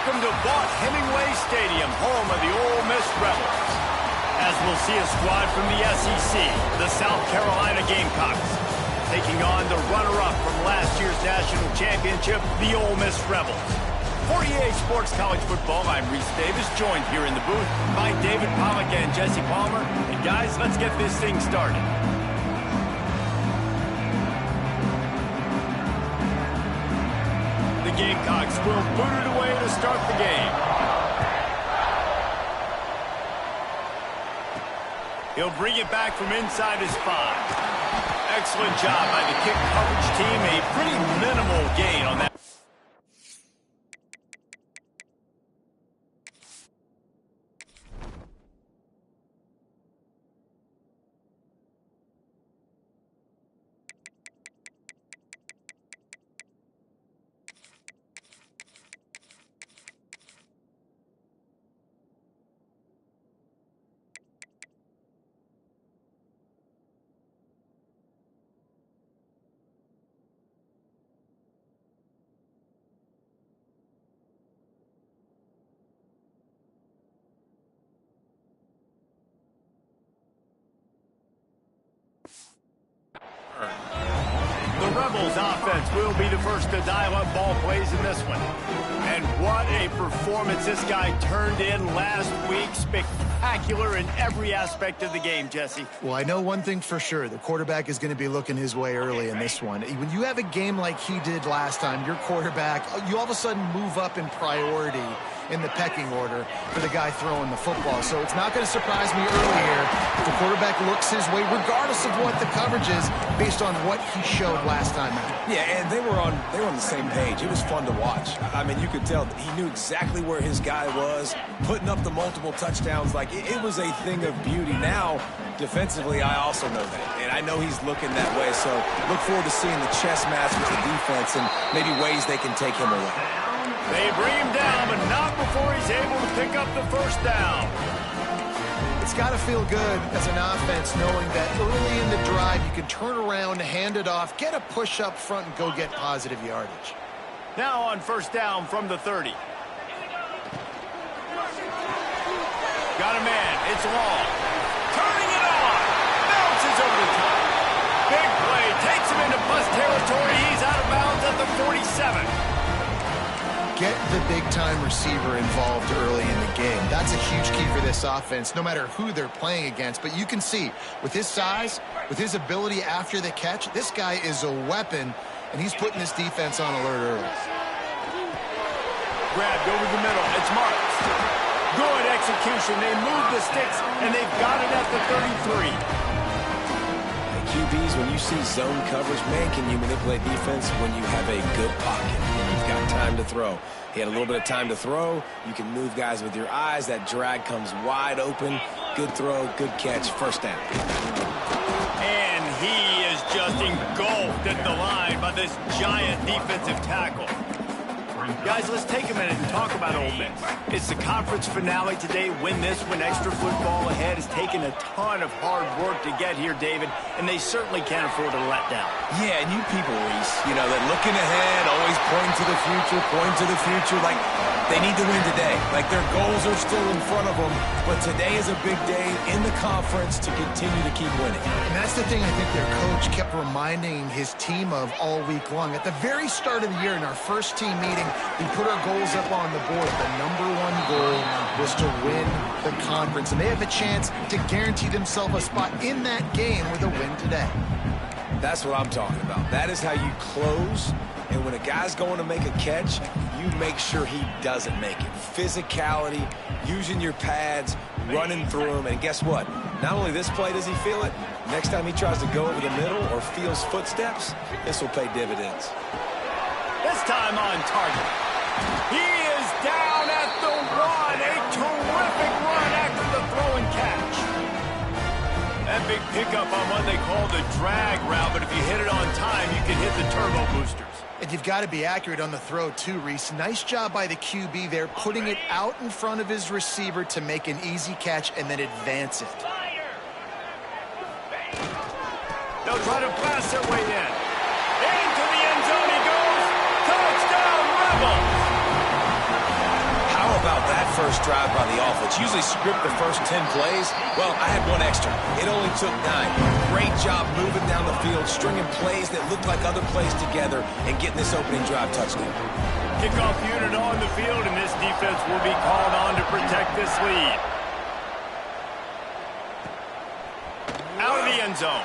Welcome to Vaught Hemingway Stadium, home of the Ole Miss Rebels. As we'll see a squad from the SEC, the South Carolina Gamecocks, taking on the runner-up from last year's national championship, the Ole Miss Rebels. For EA Sports College Football, I'm Reese Davis, joined here in the booth by David Pollack and Jesse Palmer. And guys, let's get this thing started. The Gamecocks will boot it away to start the game. He'll bring it back from inside his 5. Excellent job by the kick coverage team. A pretty minimal gain on that. The Rebels offense will be the first to dial up ball plays in this one. And what a performance this guy turned in last week. Spectacular in every aspect of the game, Jesse. Well, I know one thing for sure. The quarterback is going to be looking his way early in this one. When you have a game like he did last time, your quarterback, you all of a sudden move up in priority in the pecking order for the guy throwing the football. So it's not going to surprise me earlier if the quarterback looks his way, regardless of what the coverage is, based on what he showed last time out. Yeah, and they were on the same page. It was fun to watch. I mean, you could tell that he knew exactly where his guy was, putting up the multiple touchdowns. Like, it was a thing of beauty. Now, defensively, I also know that. And I know he's looking that way. So look forward to seeing the chess match with the defense and maybe ways they can take him away. They bring him down, but not before he's able to pick up the first down. It's got to feel good as an offense knowing that early in the drive you can turn around, hand it off, get a push up front, and go get positive yardage. Now on first down from the 30. Got a man. It's long. Turning it on. Bounces over the top. Big play. Takes him into bus territory. He's out of bounds at the 47. Get the big-time receiver involved early in the game. That's a huge key for this offense, no matter who they're playing against. But you can see, with his size, with his ability after the catch, this guy is a weapon, and he's putting this defense on alert early. Grabbed over the middle. It's Marks. Good execution. They move the sticks, and they've got it at the 33. QBs, when you see zone coverage, man, can you manipulate defense when you have a good pocket and you've got time to throw. He had a little bit of time to throw. You can move guys with your eyes. That drag comes wide open. Good throw, good catch, first down. And he is just engulfed at the line by this giant defensive tackle. Guys, let's take a minute and talk about Ole Miss. It's the conference finale today. Win this, win extra football ahead. Has taken a ton of hard work to get here, David, and they certainly can't afford to let down. Yeah, and you people, Reese, you know, that looking ahead, always pointing to the future, like they need to win today. Like their goals are still in front of them, but today is a big day in the conference to continue to keep winning. And that's the thing I think their coach kept reminding his team of all week long. At the very start of the year in our first team meeting, we put our goals up on the board. The #1 goal was to win the conference, and they have a chance to guarantee themselves a spot in that game with a win today. That's what I'm talking about. That is how you close, and when a guy's going to make a catch, you make sure he doesn't make it. Physicality, using your pads, running through him, and guess what? Not only this play does he feel it, next time he tries to go over the middle or feels footsteps, this will pay dividends. This time on target. He is down at the 1. A terrific run after the throw and catch. That big pickup on what they call the drag route, but if you hit it on time, you can hit the turbo boosters. And you've got to be accurate on the throw too, Reese. Nice job by the QB there, putting it out in front of his receiver to make an easy catch and then advance it. They'll try to blast their way in. Into the end zone he goes. Touchdown, Rebels! first drive by the offense. Usually script the first 10 plays. Well, I had one extra. It only took 9. Great job moving down the field, stringing plays that looked like other plays together, and getting this opening drive touchdown. Kickoff unit on the field, and this defense will be called on to protect this lead. Out of the end zone.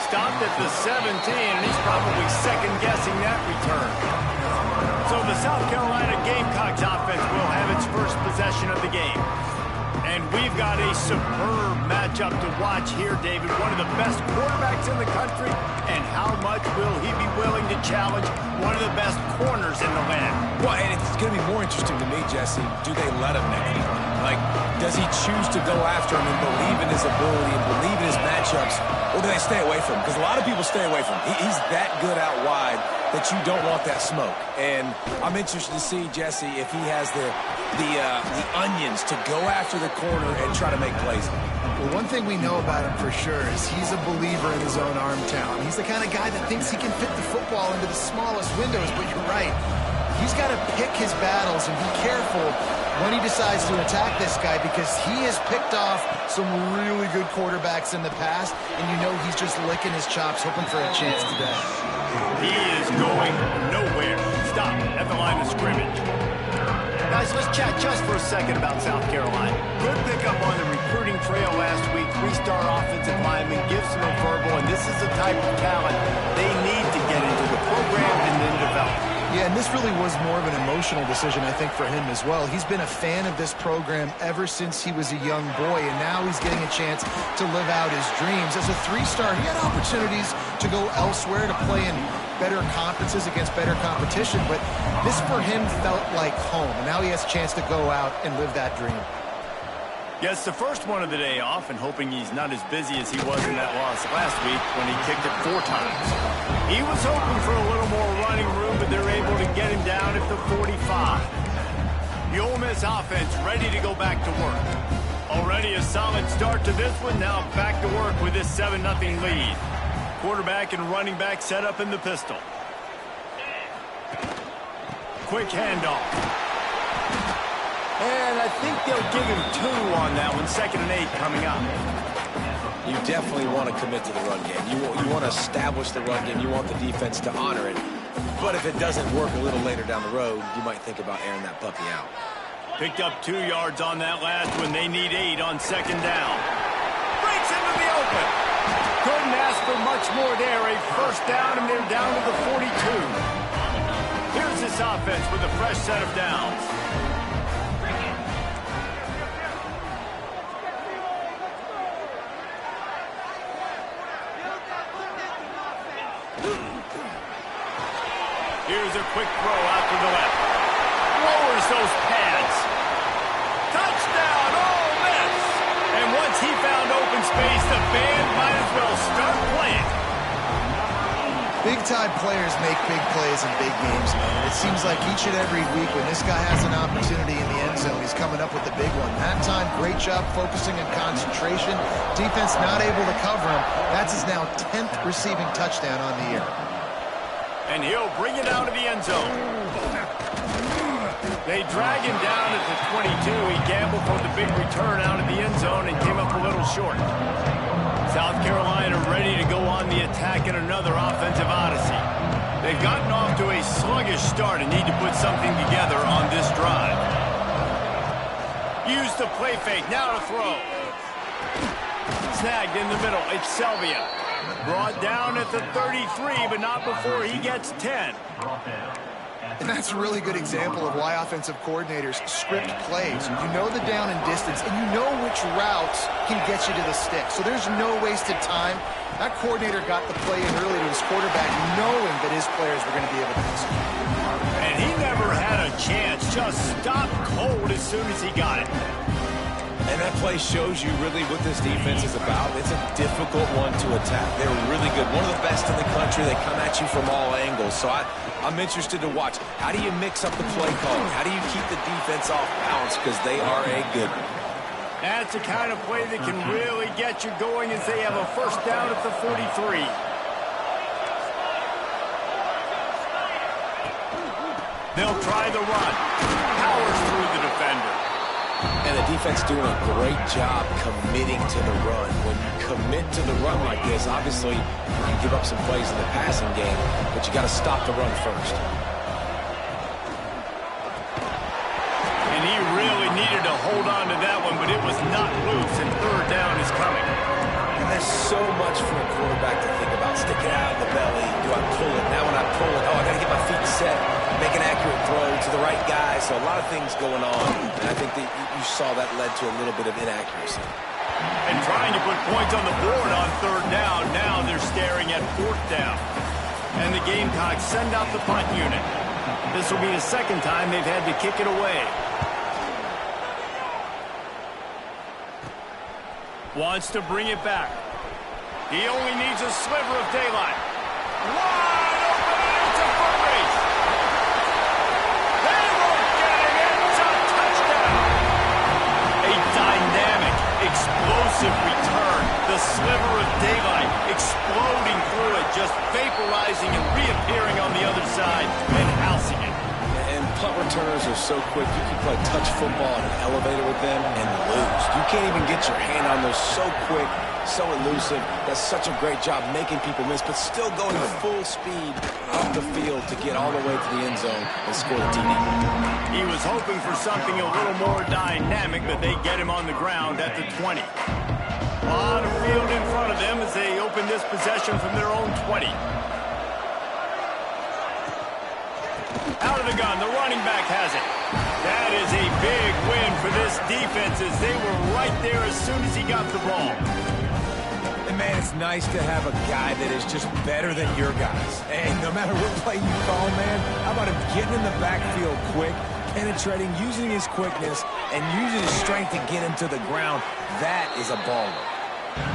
Stopped at the 17, and he's probably second-guessing that return. So the South Carolina Gamecocks offense will have its first possession of the game. And we've got a superb matchup to watch here, David. One of the best quarterbacks in the country. And how much will he be willing to challenge one of the best corners in the land? Well, and it's going to be more interesting to me, Jesse, do they let him make it? Like, does he choose to go after him and believe in his ability and believe in his matchups, or do they stay away from him? Because a lot of people stay away from him. He's that good out wide that you don't want that smoke. And I'm interested to see, Jesse, if he has the onions to go after the corner and try to make plays. Well, one thing we know about him for sure is he's a believer in his own arm talent. He's the kind of guy that thinks he can fit the football into the smallest windows, but you're right. He's got to pick his battles and be careful when he decides to attack this guy, because he has picked off some really good quarterbacks in the past, and you know he's just licking his chops, hoping for a chance today. He is going nowhere. Stop at the line of scrimmage. Guys, let's chat just for a second about South Carolina. Good pickup on the recruiting trail last week. 3-star offensive lineman, gives them a verbal, and this is the type of talent they need to get into the program and then develop. Yeah, and this really was more of an emotional decision, I think, for him as well. He's been a fan of this program ever since he was a young boy, and now he's getting a chance to live out his dreams. As a 3-star, he had opportunities to go elsewhere, to play in better conferences against better competition, but this for him felt like home, and now he has a chance to go out and live that dream. Yes, the first one of the day off, and hoping he's not as busy as he was in that loss last week when he kicked it 4 times. He was hoping for a little more running room, but they're able to get him down at the 45. The Ole Miss offense ready to go back to work. Already a solid start to this one, now back to work with this 7-0 lead. Quarterback and running back set up in the pistol. Quick handoff. And I think they'll give him 2 on that one. 2nd and 8 coming up. You definitely want to commit to the run game. You want to establish the run game. You want the defense to honor it. But if it doesn't work a little later down the road, you might think about airing that puppy out. Picked up 2 yards on that last one. They need 8 on 2nd down. Breaks into the open. Couldn't ask for much more there. A first down, and they're down to the 42. Here's this offense with a fresh set of downs. Here's a quick throw out to the left. Lowers those pads. Touchdown, Ole Miss! And once he found open space, the band might as well start playing. Big-time players make big plays in big games, man. And it seems like each and every week when this guy has an opportunity in the end zone, he's coming up with the big one. That time, great job focusing and concentration. Defense not able to cover him. That's his now 10th receiving touchdown on the year. And he'll bring it out of the end zone. They drag him down at the 22. He gambled for the big return out of the end zone and came up a little short. South Carolina ready to go on the attack in another offensive odyssey. They've gotten off to a sluggish start and need to put something together on this drive. Use the play fake. Now to throw. Snagged in the middle. It's Selvia. Brought down at the 33, but not before he gets 10. And that's a really good example of why offensive coordinators script plays. You know the down and distance, and you know which routes can get you to the stick. So there's no wasted time. That coordinator got the play in early to his quarterback, knowing that his players were going to be able to execute. And he never had a chance. Just stopped cold as soon as he got it. And that play shows you really what this defense is about. It's a difficult one to attack. They're really good. One of the best in the country. They come at you from all angles. So I'm interested to watch. How do you mix up the play calling? How do you keep the defense off balance? Because they are a good one. That's the kind of play that can really get you going as they have a first down at the 43. They'll try the run. Power defense doing a great job committing to the run. When you commit to the run like this, obviously you give up some plays in the passing game, but you got to stop the run first. And he really needed to hold on to that one, but it was not loose, and third down is coming. And there's so much for a quarterback to think about. Stick it out of the belly. Do I pull it? Now when I pull it, I got to get my feet set. Make an accurate throw to the right guy. So a lot of things going on. And I think that you saw that led to a little bit of inaccuracy. And trying to put points on the board on third down. Now they're staring at fourth down. And the Gamecocks send out the punt unit. This will be the second time they've had to kick it away. Wants to bring it back. He only needs a sliver of daylight. Wide open, it's a foot race. They won't get it, it's a touchdown. A dynamic, explosive return. The sliver of daylight exploding through it, just vaporizing and reappearing on the other side and housing it. And punt returners are so quick. You can play touch football in an elevator with them and lose. You can't even get your hand on those so quick, so elusive. That's such a great job making people miss, but still going full speed up the field to get all the way to the end zone and score the TD. He was hoping for something a little more dynamic, but they get him on the ground at the 20. A lot of field in front of them as they open this possession from their own 20. Out of the gun, the running back has it. That is a big win for this defense as they were right there as soon as he got the ball. And man, it's nice to have a guy that is just better than your guys. And no matter what play you call, man, how about him getting in the backfield quick, penetrating, using his quickness, and using his strength to get him to the ground. That is a baller.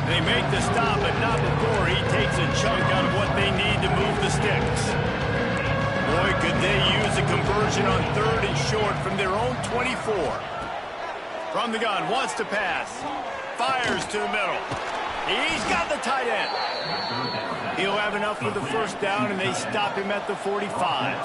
They make the stop, but not before he takes a chunk out of what they need to move the sticks. Boy, could they use a conversion on third and short from their own 24. From the gun, wants to pass. Fires to the middle. He's got the tight end. He'll have enough for the first down, and they stop him at the 45.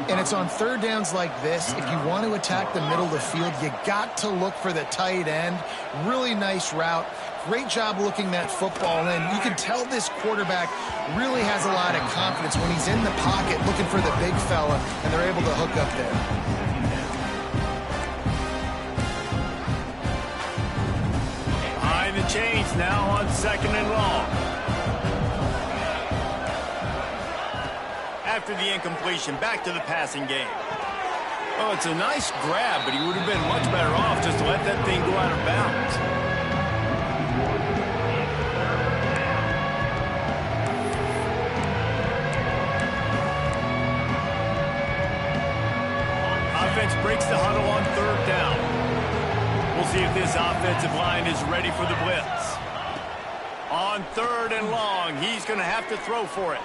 And it's on third downs like this, if you want to attack the middle of the field, you got to look for the tight end. Really nice route. Great job looking that football in. You can tell this quarterback really has a lot of confidence when he's in the pocket looking for the big fella, and they're able to hook up there. Behind the chains now on second and long. After the incompletion, back to the passing game. Oh, it's a nice grab, but he would have been much better off just to let that thing go out of bounds. Offense breaks the huddle on third down. We'll see if this offensive line is ready for the blitz. On third and long, he's going to have to throw for it.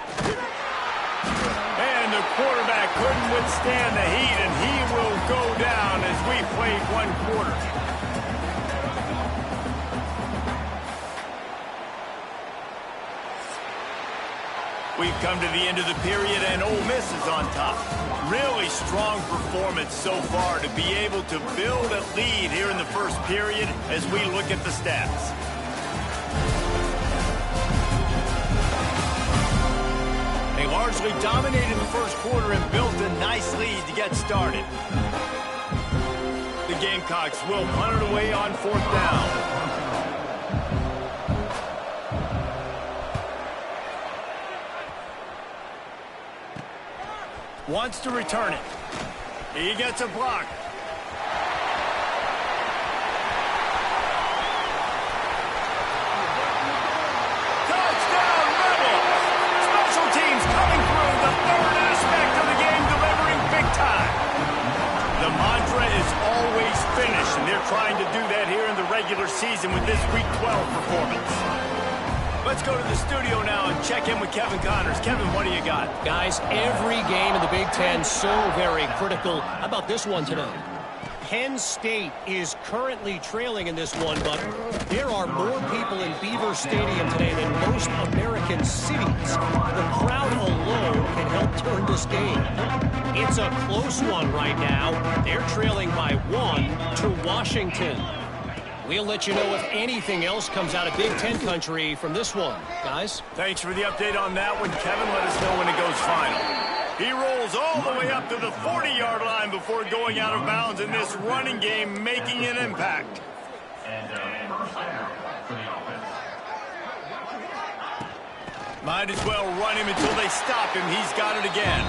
And the quarterback couldn't withstand the heat, and he will go down as we played one quarter. We've come to the end of the period, and Ole Miss is on top. Really strong performance so far to be able to build a lead here in the first period as we look at the stats. They largely dominated the first quarter and built a nice lead to get started. The Gamecocks will punt it away on fourth down. Wants to return it. He gets a block. Touchdown, Rebels! Special teams coming through, the third aspect of the game, delivering big time. The mantra is always finish, and they're trying to do that here in the regular season with this Week 12 performance. Let's go to the studio now and check in with Kevin Connors. Kevin, what do you got? Guys, every game in the Big Ten so very critical. How about this one today? Penn State is currently trailing in this one, but there are more people in Beaver Stadium today than most American cities. The crowd alone can help turn this game. It's a close one right now. They're trailing by 1 to 1. Washington. We'll let you know if anything else comes out of Big Ten country from this one, guys. Thanks for the update on that one, Kevin. Let us know when it goes final. He rolls all the way up to the 40-yard line before going out of bounds in this running game, making an impact. Might as well run him until they stop him. He's got it again.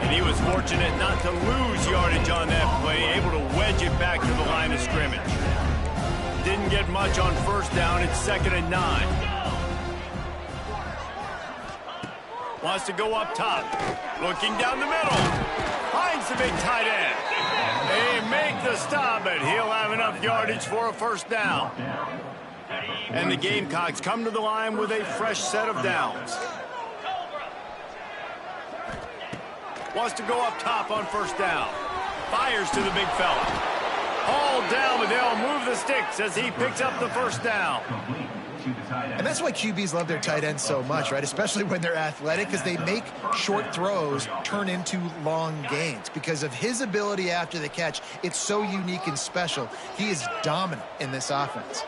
And he was fortunate not to lose yardage on that play, able to wedge it back to the line of scrimmage. Didn't get much on first down. It's 2nd and 9. Wants to go up top. Looking down the middle. Finds the big tight end. They make the stop, but he'll have enough yardage for a first down. And the Gamecocks come to the line with a fresh set of downs. Wants to go up top on first down. Fires to the big fella. Hauled down, but they'll move the sticks as he picks up the first down. And that's why QBs love their tight ends so much, right? Especially when they're athletic, because they make short throws turn into long gains. Because of his ability after the catch, it's so unique and special. He is dominant in this offense.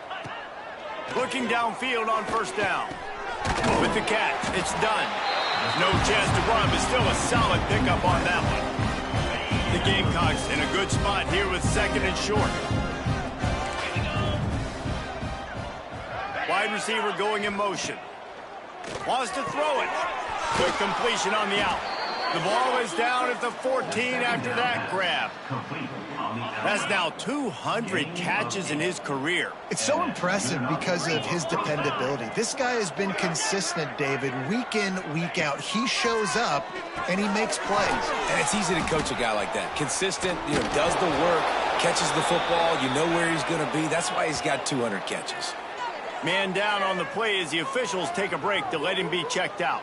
Looking downfield on first down. With the catch, it's done. There's no chance to run, but still a solid pickup on that one. The Gamecocks in a good spot here with 2nd and short. Wide receiver going in motion. Wants to throw it. Quick completion on the out. The ball is down at the 14 after that grab. That's now 200 catches in his career. It's so impressive because of his dependability. This guy has been consistent, David, week in, week out. He shows up, and he makes plays. And it's easy to coach a guy like that. Consistent, does the work, catches the football, you know where he's going to be. That's why he's got 200 catches. Man down on the play as the officials take a break to let him be checked out.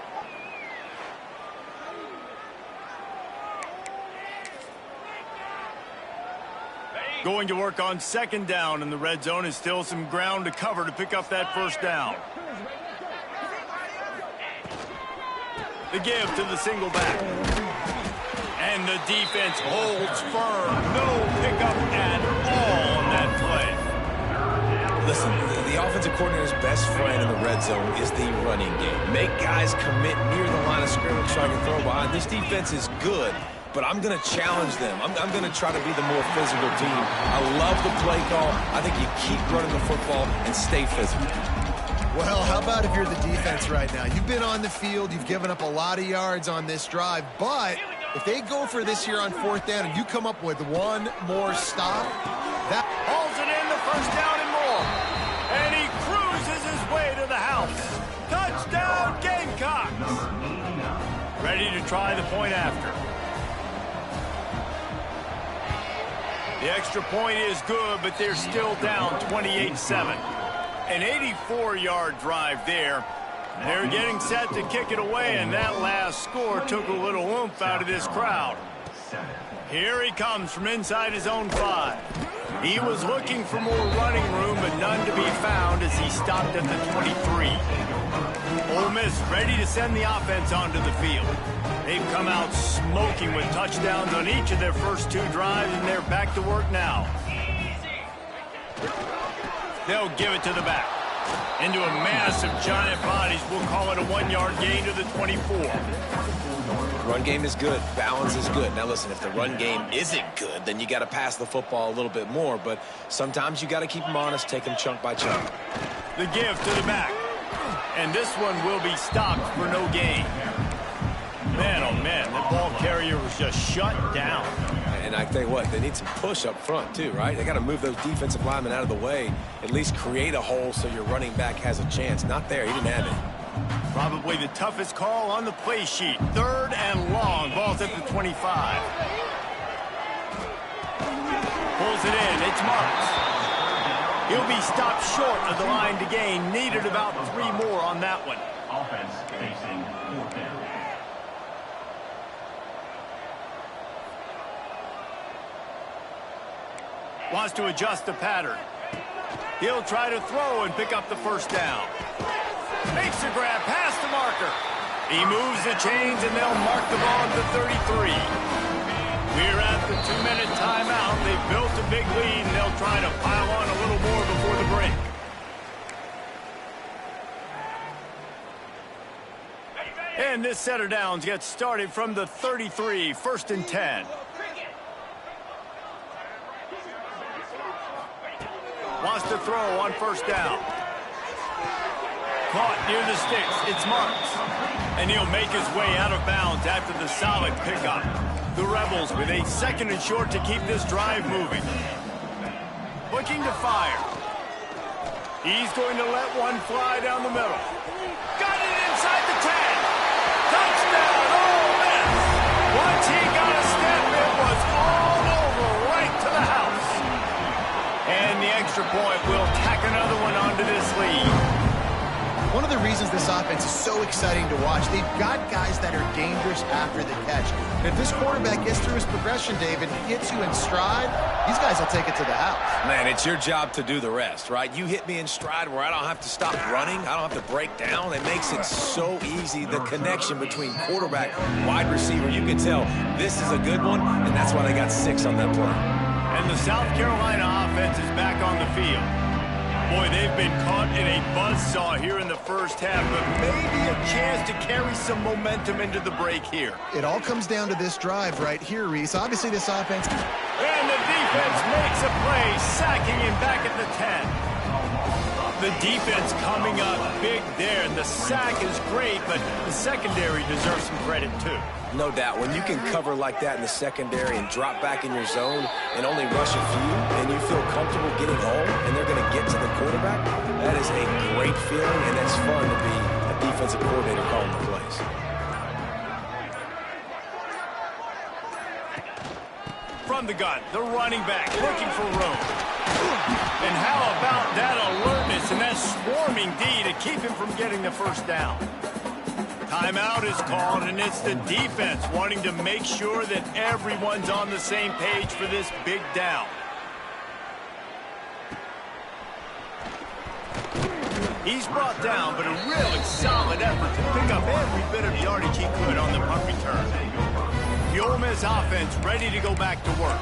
Going to work on 2nd down, and the red zone is still some ground to cover to pick up that first down. The give to the single back. And the defense holds firm. No pickup at all on that play. Listen, the offensive coordinator's best friend in the red zone is the running game. Make guys commit near the line of scrimmage so I can throw behind. This defense is good, but I'm going to challenge them. I'm going to try to be the more physical team. I love the play call. I think you keep running the football and stay physical. Well, how about if you're the defense right now? You've been on the field. You've given up a lot of yards on this drive, but if they go for this here on 4th down and you come up with one more stop, that hauls it in, the first down and more. And he cruises his way to the house. Touchdown, Gamecocks. Ready to try the point after. The extra point is good, but they're still down 28-7. An 84-yard drive there. They're getting set to kick it away, and that last score took a little oomph out of this crowd. Here he comes from inside his own 5. He was looking for more running room, but none to be found as he stopped at the 23. Ole Miss ready to send the offense onto the field. They've come out smoking with touchdowns on each of their first 2 drives, and they're back to work now. They'll give it to the back. Into a mass of giant bodies. We'll call it a 1-yard gain to the 24. Run game is good. Balance is good. Now, listen, if the run game isn't good, then you got to pass the football a little bit more. But sometimes you got to keep them honest, take them chunk by chunk. The give to the back. And this one will be stopped for no gain. Man, oh, man, that ball carrier was just shut down. And I tell you what, they need some push up front, too, right? They got to move those defensive linemen out of the way, at least create a hole so your running back has a chance. Not there. He didn't have it. Probably the toughest call on the play sheet. 3rd and long. Ball's at the 25. Pulls it in. It's marked. He'll be stopped short of the line to gain. Needed about 3 more on that one. Offense facing 4th down. Wants to adjust the pattern. He'll try to throw and pick up the first down. Makes a grab past the marker. He moves the chains, and they'll mark the ball at the 33. We're at the 2-minute timeout. They've built a big lead, and they'll try to pile on a little more before the break. And this set of downs gets started from the 33, 1st and 10. Wants to throw on 1st down. Caught near the sticks. It's Marks. And he'll make his way out of bounds after the solid pickup. The Rebels with a 2nd and short to keep this drive moving. Looking to fire. He's going to let one fly down the middle. Got it inside the 10. Touchdown, Ole Miss. Once he got a step, it was all over right to the house. And the extra point will tack another one onto this lead. One of the reasons this offense is so exciting to watch, they've got guys that are dangerous after the catch. And if this quarterback gets through his progression, David, hits you in stride, these guys will take it to the house. Man, it's your job to do the rest, right? You hit me in stride where I don't have to stop running. I don't have to break down. It makes it so easy, the connection between quarterback, wide receiver. You can tell this is a good one, and that's why they got 6 on that play. And the South Carolina offense is back on the field. Boy, they've been caught in a buzzsaw here in the first half, but maybe a chance to carry some momentum into the break here. It all comes down to this drive right here, Reese. Obviously, this offense... And the defense makes a play, sacking him back at the 10. The defense coming up big there, and the sack is great, but the secondary deserves some credit, too. No doubt. When you can cover like that in the secondary and drop back in your zone and only rush a few, and you feel comfortable getting home, and they're going to get to the quarterback, that is a great feeling, and it's fun to be a defensive coordinator calling the plays. From the gun, the running back looking for room. And how about that alertness and that swarming D to keep him from getting the 1st down? Timeout is called, and it's the defense wanting to make sure that everyone's on the same page for this big down. He's brought down, but a really solid effort to pick up every bit of yardage he could on the punt return. The Ole Miss offense ready to go back to work.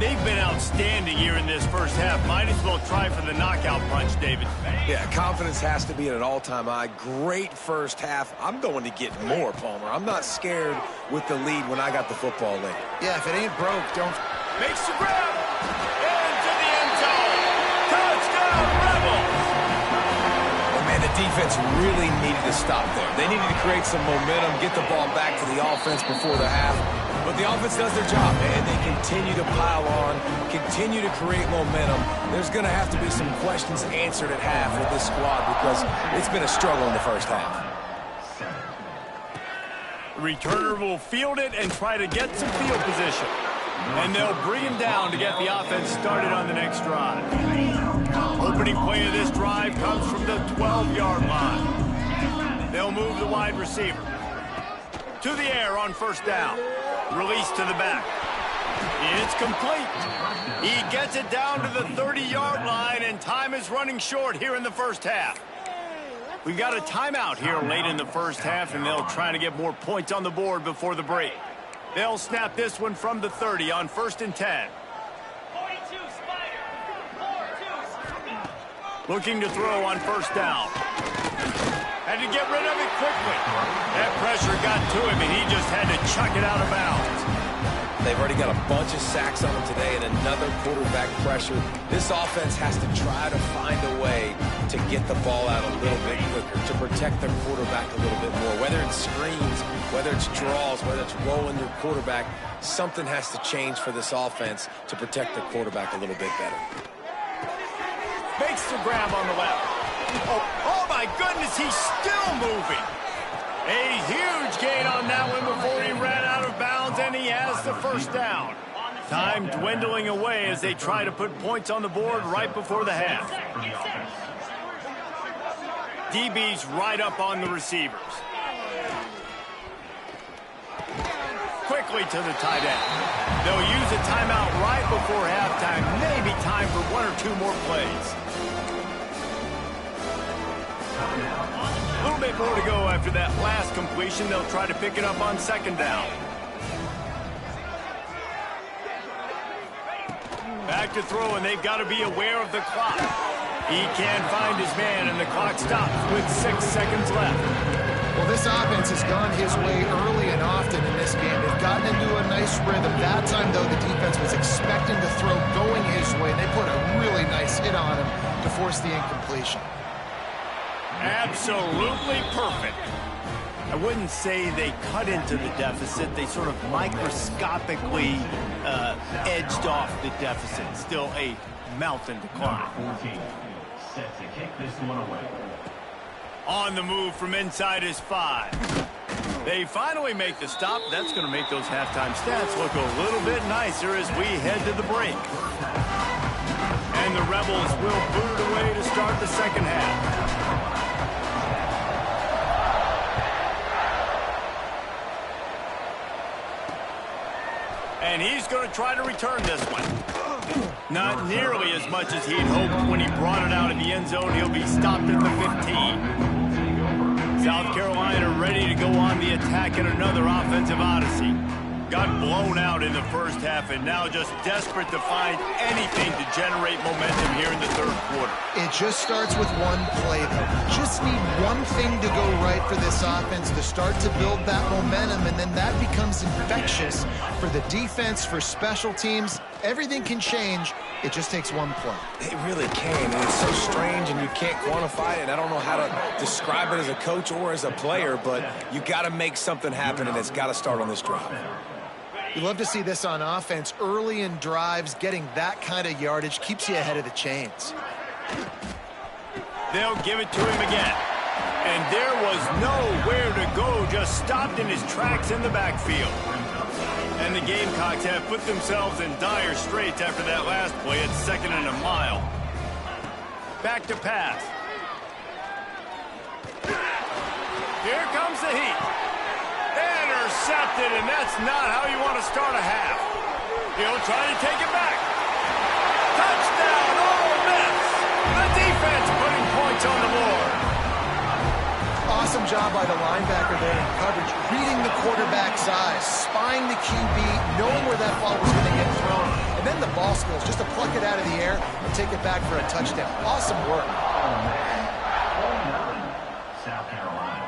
They've been outstanding here in this first half. Might as well try for the knockout punch, David. Yeah, confidence has to be at an all-time high. Great first half. I'm going to get more, Palmer. I'm not scared with the lead when I got the football late. Yeah, if it ain't broke, don't... Makes the grab. Into the end zone. Touchdown, Rebels. Oh, man, the defense really needed to stop there. They needed to create some momentum, get the ball back to the offense before the half. But the offense does their job, and they continue to pile on, continue to create momentum. There's going to have to be some questions answered at half with this squad because it's been a struggle in the first half. Returner will field it and try to get some field position. And they'll bring him down to get the offense started on the next drive. Opening play of this drive comes from the 12-yard line. They'll move the wide receiver to the air on 1st down. Release to the back. It's complete. He gets it down to the 30-yard line, and time is running short here in the first half. We've got a timeout here late in the first half, and they'll try to get more points on the board before the break. They'll snap this one from the 30 on 1st and 10. Looking to throw on 1st down. Had to get rid of it quickly. That pressure got to him, and he just had to chuck it out of bounds. They've already got a bunch of sacks on them today and another quarterback pressure. This offense has to try to find a way to get the ball out a little bit quicker, to protect their quarterback a little bit more. Whether it's screens, whether it's draws, whether it's rolling your quarterback, something has to change for this offense to protect their quarterback a little bit better. Makes the grab on the left. Oh my goodness, he's still moving. A huge gain on that one before he ran out of bounds, and he has the 1st down. Time dwindling away as they try to put points on the board right before the half. DB's right up on the receivers. Quickly to the tight end. They'll use a timeout right before halftime. Maybe time for 1 or 2 more plays. A little bit more to go after that last completion. They'll try to pick it up on 2nd down. back to throw, and they've got to be aware of the clock. He can't find his man, and the clock stops with 6 seconds left. Well, this offense has gone his way early and often in this game. They've gotten into a nice rhythm. That time, though, the defense was expecting the throw going his way, and they put a really nice hit on him to force the incompletion. Absolutely perfect. I wouldn't say they cut into the deficit. They sort of microscopically edged off the deficit. Still a mountain to climb. 14. Set to kick this one away. On the move from inside his 5. They finally make the stop. That's going to make those halftime stats look a little bit nicer as we head to the break. And the Rebels will boot it away to start the second half. And he's going to try to return this one. Not nearly as much as he'd hoped when he brought it out of the end zone. He'll be stopped at the 15. South Carolina ready to go on the attack in another offensive odyssey. Got blown out in the first half and now just desperate to find anything to generate momentum here in the third quarter. It just starts with one play, though. You just need one thing to go right for this offense to start to build that momentum, and then that becomes infectious for the defense, for special teams. Everything can change. It just takes one play. It really can, and it's so strange, and you can't quantify it. I don't know how to describe it as a coach or as a player, but you got to make something happen, and it's got to start on this drive. You love to see this on offense. Early in drives, getting that kind of yardage keeps you ahead of the chains. They'll give it to him again. And there was nowhere to go, just stopped in his tracks in the backfield. And the Gamecocks have put themselves in dire straits after that last play at 2nd and a mile. Back to pass. Here comes the heat. Intercepted, and that's not how you want to start a half. He'll try to take it back. Touchdown, Ole Miss. The defense putting points on the board. Awesome job by the linebacker there in coverage, reading the quarterback's eyes, spying the QB, knowing where that ball was going to get thrown, and then the ball skills, just to pluck it out of the air and take it back for a touchdown. Awesome work. South Carolina,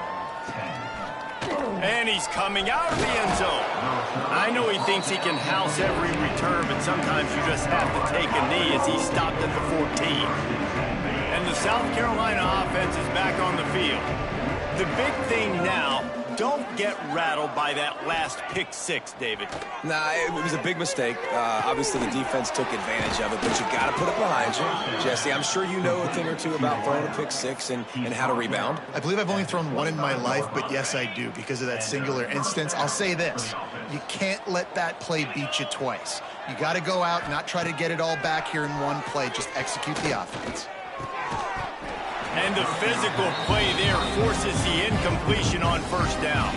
10. And he's coming out of the end zone. I know he thinks he can house every return, but sometimes you just have to take a knee as he stopped at the 14. And the South Carolina offense is back on the field. The big thing now, don't get rattled by that last pick 6, David. Nah, it was a big mistake. Obviously, the defense took advantage of it, but you got to put it behind you. Jesse, I'm sure you know a thing or two about throwing a pick 6 and how to rebound. I believe I've only thrown one in my life, but yes, I do because of that singular instance. I'll say this. You can't let that play beat you twice. You got to go out, not try to get it all back here in one play. Just execute the offense. And the physical play there forces the incompletion on first down.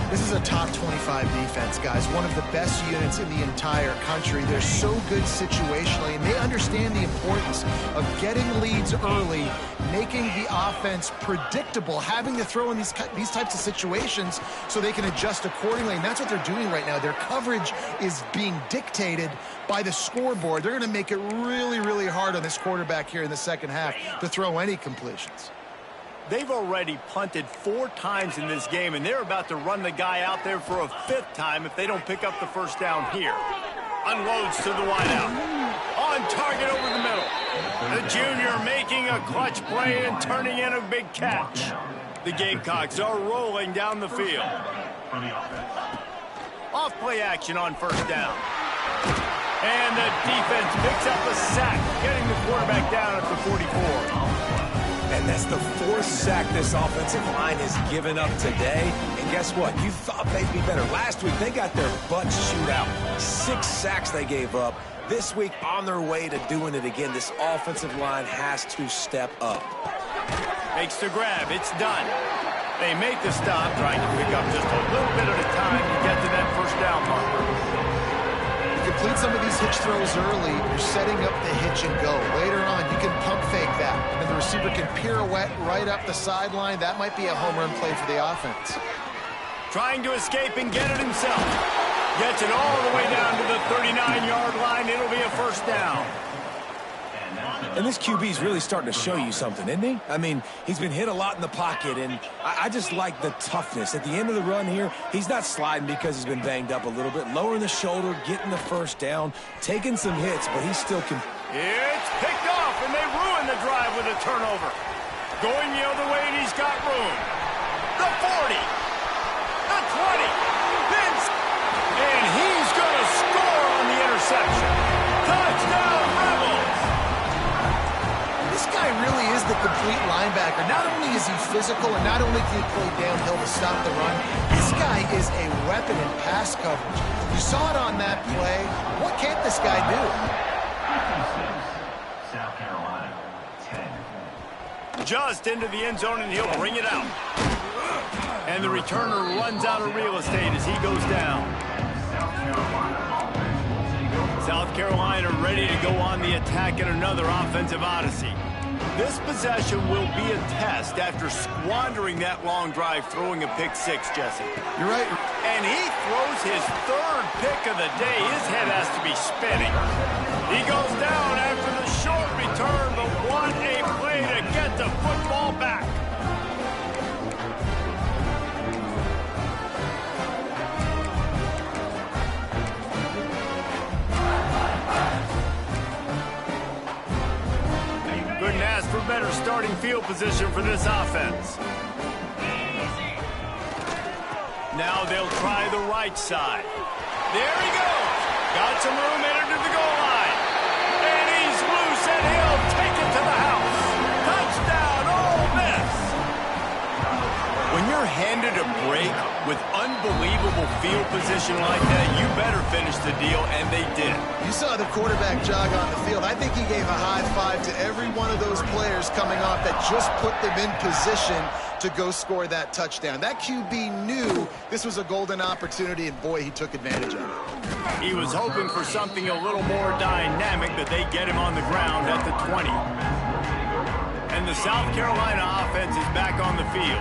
This is a top 25 defense, guys. One of the best units in the entire country. They're so good situationally, and they understand the importance of getting leads early, making the offense predictable, having to throw in these types of situations so they can adjust accordingly. And that's what they're doing right now. Their coverage is being dictated by the scoreboard. They're going to make it really, really hard on this quarterback here in the second half to throw any completions. They've already punted 4 times in this game, and they're about to run the guy out there for a 5th time if they don't pick up the first down here. Unloads to the wideout. On target over the middle. The junior making a clutch play and turning in a big catch. The Gamecocks are rolling down the field. Off play action on first down. And the defense picks up a sack, getting the quarterback down at the 44. And that's the 4th sack this offensive line has given up today. And guess what? You thought they'd be better. Last week, they got their butts chewed out. 6 sacks they gave up. This week, on their way to doing it again, this offensive line has to step up. Makes the grab. It's done. They make the stop, trying to pick up just a little bit at a time to get to that first down marker. Complete some of these hitch throws early, you're setting up the hitch and go. Later on, you can pump fake that, and the receiver can pirouette right up the sideline. That might be a home run play for the offense. Trying to escape and get it himself. Gets it all the way down to the 39-yard line. It'll be a first down. And this QB's really starting to show you something, isn't he? I mean, he's been hit a lot in the pocket, and I just like the toughness. At the end of the run here, he's not sliding because he's been banged up a little bit. Lowering the shoulder, getting the first down, taking some hits, but he still can. It's picked off, and they ruin the drive with a turnover. Going the other way, and he's got room. The 40. The 20. And he's going to score on the interception. Touchdown, Rebels! This guy really is the complete linebacker. Not only is he physical, and not only can he play downhill to stop the run, this guy is a weapon in pass coverage. You saw it on that play. What can't this guy do? South Carolina, 10. Just into the end zone, and he'll bring it out. And the returner runs out of real estate as he goes down. South Carolina ready to go on the attack in another offensive odyssey. This possession will be a test after squandering that long drive, throwing a pick six, Jesse. You're right. And he throws his third pick of the day. His head has to be spinning. He goes down after the short return, but what a play to get the football back. Couldn't ask for better starting field position for this offense. Now they'll try the right side. There he goes. Got some room, entered to the goal line. And he's loose, and he'll take it to the house. Touchdown, Ole Miss. When you're handed a break with unbelievable field position like that, you better finish the deal, and they did. You saw the quarterback jog on the field. I think he gave a high five to every one of those players coming off that just put them in position to go score that touchdown. That QB knew this was a golden opportunity, and boy, he took advantage of it. He was hoping for something a little more dynamic, but they get him on the ground at the 20. And the South Carolina offense is back on the field.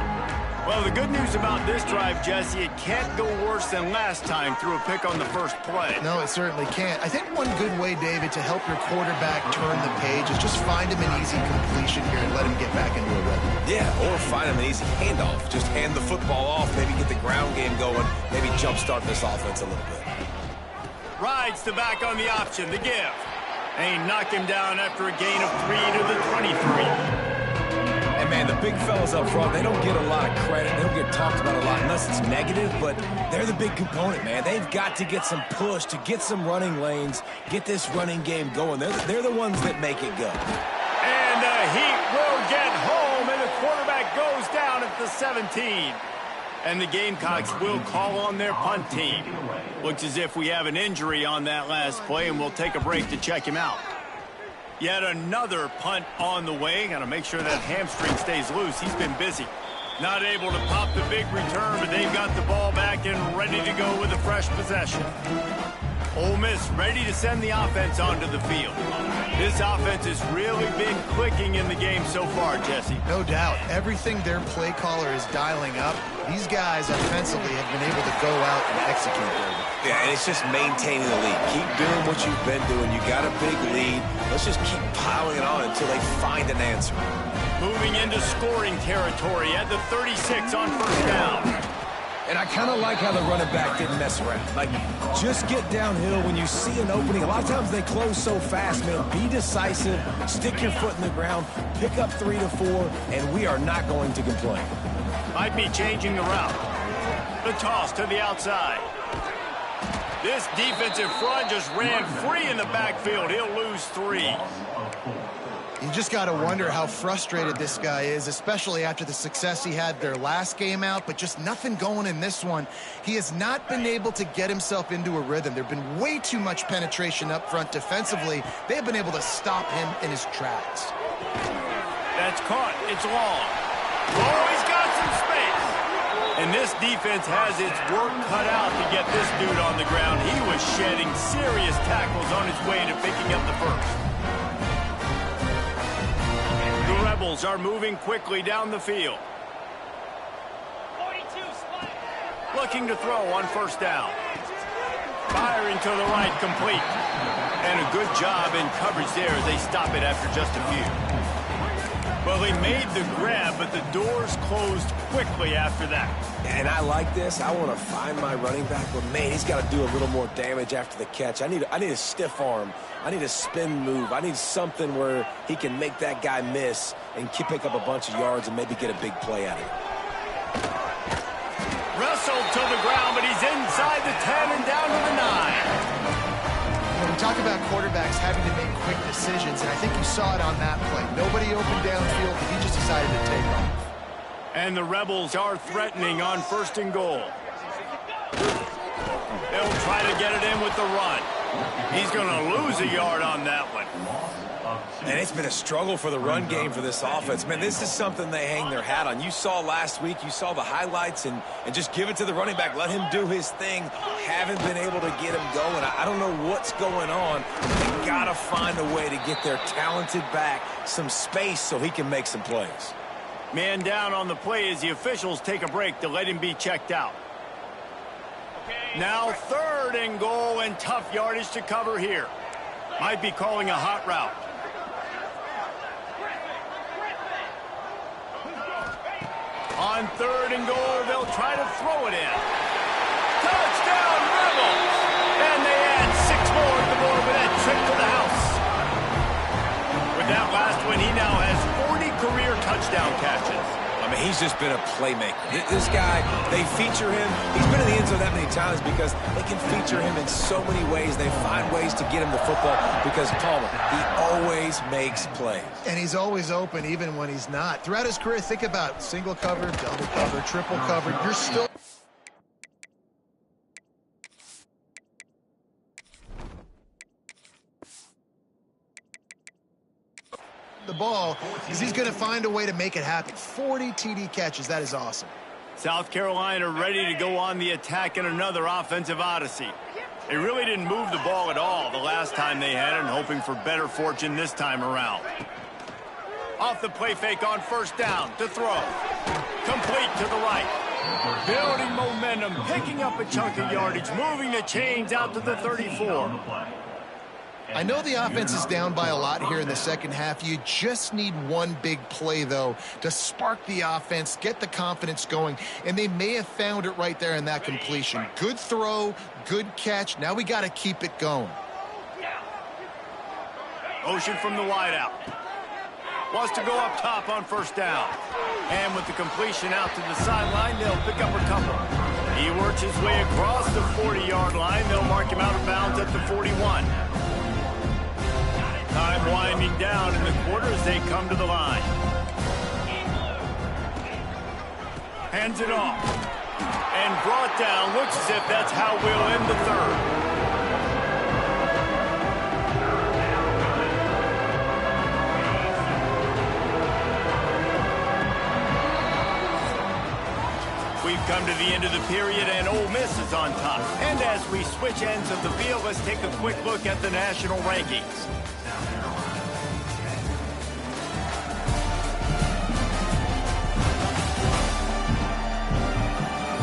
Well, the good news about this drive, Jesse, it can't go worse than last time through a pick on the first play. No, it certainly can't. I think one good way, David, to help your quarterback turn the page is just find him an easy completion here and let him get back into a rhythm. Yeah, or find him an easy handoff. Just hand the football off, maybe get the ground game going, maybe jumpstart this offense a little bit. Rides the back on the option, the give. And he knocked him down after a gain of 3 to the 23. And, man, the big fellas up front, they don't get a lot of credit. They don't get talked about a lot unless it's negative, but they're the big component, man. They've got to get some push, to get some running lanes, get this running game going. They're the ones that make it go. And the Heat will get home, and the quarterback goes down at the 17. And the Gamecocks will call on their punt team. Looks as if we have an injury on that last play, and we'll take a break to check him out. Yet another punt on the way. Got to make sure that hamstring stays loose. He's been busy. Not able to pop the big return, but they've got the ball back and ready to go with a fresh possession. Ole Miss ready to send the offense onto the field. This offense has really been clicking in the game so far, Jesse. No doubt. Everything their play caller is dialing up, these guys offensively have been able to go out and execute there. Yeah, and it's just maintaining the lead. Keep doing what you've been doing. You got a big lead. Let's just keep piling it on until they find an answer. Moving into scoring territory at the 36 on first down. And I kind of like how the running back didn't mess around. Like, just get downhill when you see an opening. A lot of times they close so fast, man. Be decisive, stick your foot in the ground, pick up 3 to 4, and we are not going to complain. Might be changing the route. The toss to the outside. This defensive front just ran free in the backfield. He'll lose 3. You just got to wonder how frustrated this guy is, especially after the success he had their last game out, but just nothing going in this one. He has not been able to get himself into a rhythm. There have been way too much penetration up front defensively. They have been able to stop him in his tracks. That's caught. It's long. Oh, he's got some space. And this defense has its work cut out to get this dude on the ground. He was shedding serious tackles on his way to picking up the first. The Rebels are moving quickly down the field. 42 spot. Looking to throw on first down. Firing to the right, complete. And a good job in coverage there as they stop it after just a few. Well, he made the grab, but the doors closed quickly after that. And I like this. I want to find my running back, but, man, he's got to do a little more damage after the catch. I need a stiff arm. I need a spin move. I need something where he can make that guy miss and pick up a bunch of yards and maybe get a big play out of it. Wrestled to the ground, but he's inside the 10 and down to the 9. When we talk about quarterbacks having to make quick decisions, and I think you saw it on that play. Nobody opened downfield, but he just decided to take off. And the Rebels are threatening on 1st and goal. They'll try to get it in with the run. He's going to lose a yard on that one. And it's been a struggle for the run game for this offense. Man, this is something they hang their hat on. You saw last week, you saw the highlights, and just give it to the running back. Let him do his thing. Haven't been able to get him going. I don't know what's going on. They got to find a way to get their talented back some space so he can make some plays. Man down on the play as the officials take a break to let him be checked out. Now 3rd and goal, and tough yardage to cover here. Might be calling a hot route. On 3rd and goal, they'll try to throw it in. Touchdown, Rebels! And they add 6 more to the board with that trip to the house. With that last one, he now has 40 career touchdown catches. I mean, he's just been a playmaker. This guy, they feature him. He's been in the end zone that many times because they can feature him in so many ways. They find ways to get him the football because, Palmer, he always makes plays. And he's always open even when he's not. Throughout his career, think about single cover, double cover, triple cover. You're still... the ball because he's going to find a way to make it happen. 40 TD catches. That is awesome. South Carolina ready to go on the attack in another offensive odyssey. They really didn't move the ball at all the last time they had it, and hoping for better fortune this time around. Off the play fake on 1st down to throw. Complete to the right. Building momentum, picking up a chunk of yardage, moving the chains out to the 34. I know the offense is down by a lot here in the second half. You just need one big play, though, to spark the offense, get the confidence going, and they may have found it right there in that completion. Good throw, good catch. Now we got to keep it going. Motion from the wideout. Wants to go up top on 1st down. And with the completion out to the sideline, they'll pick up a couple. He works his way across the 40-yard line. They'll mark him out of bounds at the 41. Time winding down in the quarter as they come to the line. Hands it off. And brought down. Looks as if that's how we'll end the 3rd. We've come to the end of the period, and Ole Miss is on top. And as we switch ends of the field, let's take a quick look at the national rankings.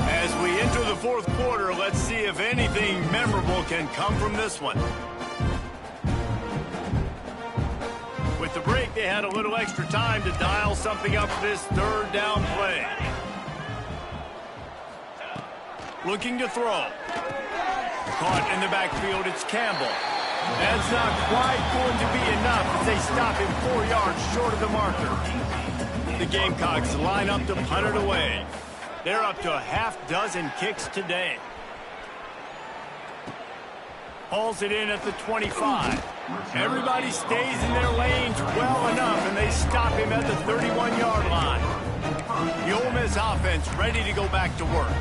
As we enter the 4th quarter, let's see if anything memorable can come from this one. With the break, they had a little extra time to dial something up this 3rd down play. Looking to throw. Caught in the backfield, it's Campbell. That's not quite going to be enough as they stop him 4 yards short of the marker. The Gamecocks line up to punt it away. They're up to a half-dozen kicks today. Hauls it in at the 25. Everybody stays in their lanes well enough, and they stop him at the 31-yard line. The Ole Miss offense ready to go back to work.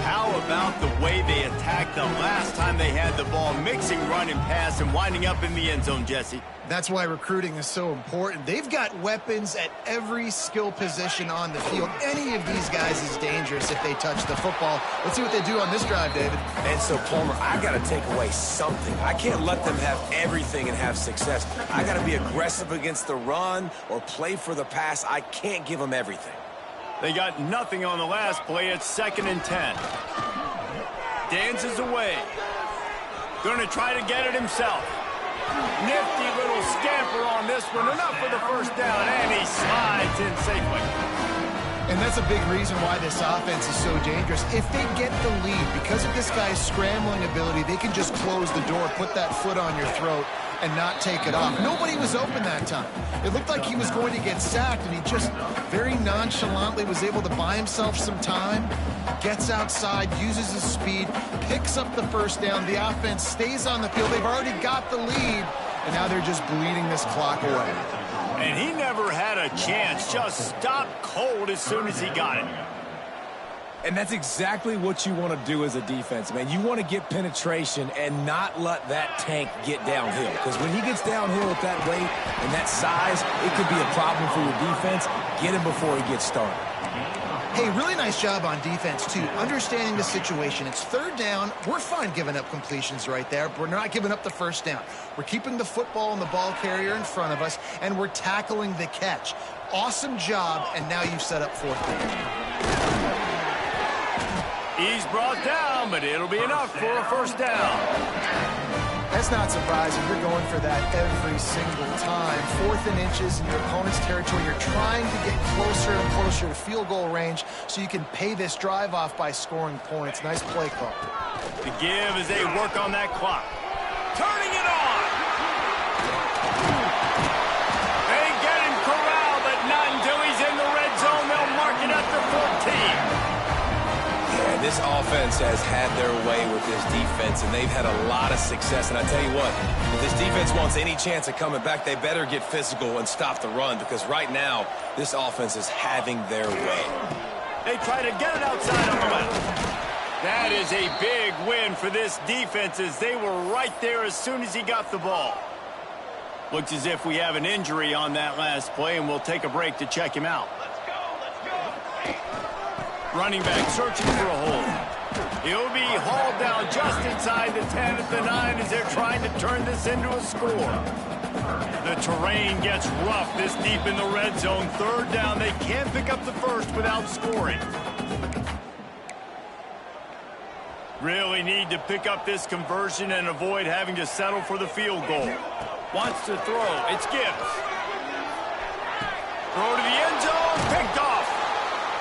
How about the way they attacked the last time they had the ball, mixing run and pass and winding up in the end zone, Jesse? That's why recruiting is so important. They've got weapons at every skill position on the field. Any of these guys is dangerous if they touch the football. Let's see what they do on this drive, David. And so, Palmer, I got to take away something. I can't let them have everything and have success. I got to be aggressive against the run or play for the pass. I can't give them everything. They got nothing on the last play. It's 2nd and 10. Dances away. Going to try to get it himself. Nifty little scamper on this one. Enough for the first down, and he slides in safely. And that's a big reason why this offense is so dangerous. If they get the lead, because of this guy's scrambling ability, they can just close the door, put that foot on your throat, and not take it off. Nobody was open that time. It looked like he was going to get sacked, and he just very nonchalantly was able to buy himself some time, gets outside, uses his speed, picks up the first down. The offense stays on the field. They've already got the lead, and now they're just bleeding this clock away. And he never had a chance. Just stopped cold as soon as he got it. And that's exactly what you want to do as a defense, man. You want to get penetration and not let that tank get downhill. Because when he gets downhill at that weight and that size, it could be a problem for your defense. Get him before he gets started. Hey, really nice job on defense, too, understanding the situation. It's third down. We're fine giving up completions right there. We're not giving up the first down. We're keeping the football and the ball carrier in front of us, and we're tackling the catch. Awesome job, and now you've set up fourth down. He's brought down, but it'll be enough for a first down. That's not surprising. You're going for that every single time. 4th and inches in your opponent's territory. You're trying to get closer and closer to field goal range so you can pay this drive off by scoring points. Nice play call. The give as they work on that clock. Turning it on. They get him corralled, but not until he's in the red zone. They'll mark it at the 14. This offense has had their way with this defense, and they've had a lot of success. And I tell you what, if this defense wants any chance of coming back, they better get physical and stop the run, because right now, this offense is having their way. They try to get it outside on the left. That is a big win for this defense, as they were right there as soon as he got the ball. Looks as if we have an injury on that last play, and we'll take a break to check him out. Running back searching for a hole. He'll be hauled down just inside the 10 at the 9 as they're trying to turn this into a score. The terrain gets rough this deep in the red zone. Third down, they can't pick up the first without scoring. Really need to pick up this conversion and avoid having to settle for the field goal. Wants to throw. It's Gibbs. Throw to the end zone. Picked off.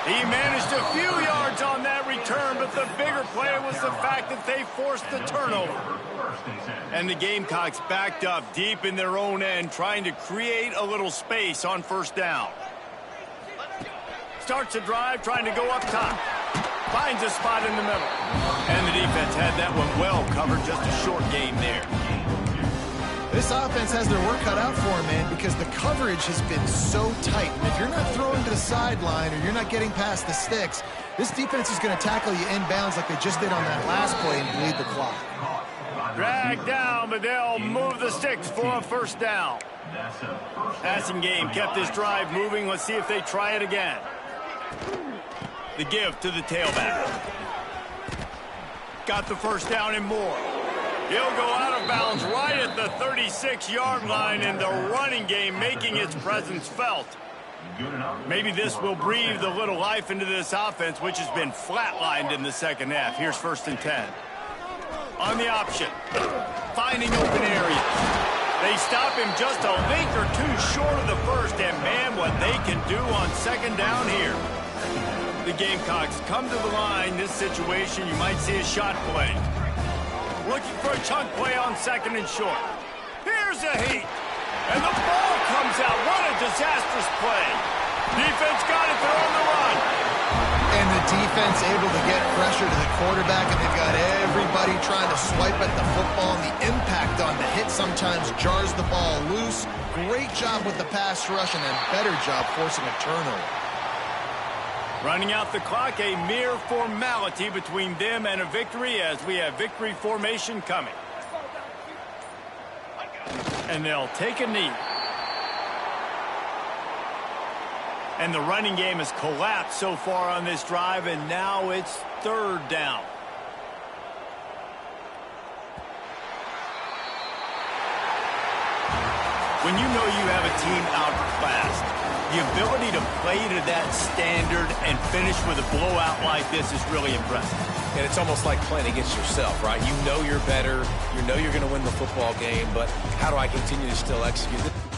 He managed a few yards on that return, but the bigger play was the fact that they forced the turnover. And the Gamecocks backed up deep in their own end, trying to create a little space on first down. Starts a drive, trying to go up top. Finds a spot in the middle. And the defense had that one well covered, just a short game there. This offense has their work cut out for them, man, because the coverage has been so tight. And if you're not throwing to the sideline or you're not getting past the sticks, this defense is going to tackle you inbounds like they just did on that last play and bleed the clock. Dragged down, but they'll move the sticks for a first down. Passing game kept this drive moving. Let's see if they try it again. The give to the tailback. Got the first down and more. He'll go out of bounds right at the 36-yard line, and the running game making its presence felt. Maybe this will breathe a little life into this offense, which has been flatlined in the second half. Here's 1st and 10. On the option, finding open areas. They stop him just a link or two short of the first, and man, what they can do on second down here. The Gamecocks come to the line. This situation, you might see a shot play. Looking for a chunk play on 2nd and short. Here's a heat. And the ball comes out. What a disastrous play. Defense got it. They're on the run. And the defense able to get pressure to the quarterback, and they've got everybody trying to swipe at the football, and the impact on the hit sometimes jars the ball loose. Great job with the pass rush, and a better job forcing a turnover. Running out the clock, a mere formality between them and a victory, as we have victory formation coming. And they'll take a knee. And the running game has collapsed so far on this drive, and now it's 3rd down. When you know you have a team outclassed, The ability to play to that standard and finish with a blowout like this is really impressive. And it's almost like playing against yourself, right? You know you're better. You know you're going to win the football game, but how do I continue to still execute it?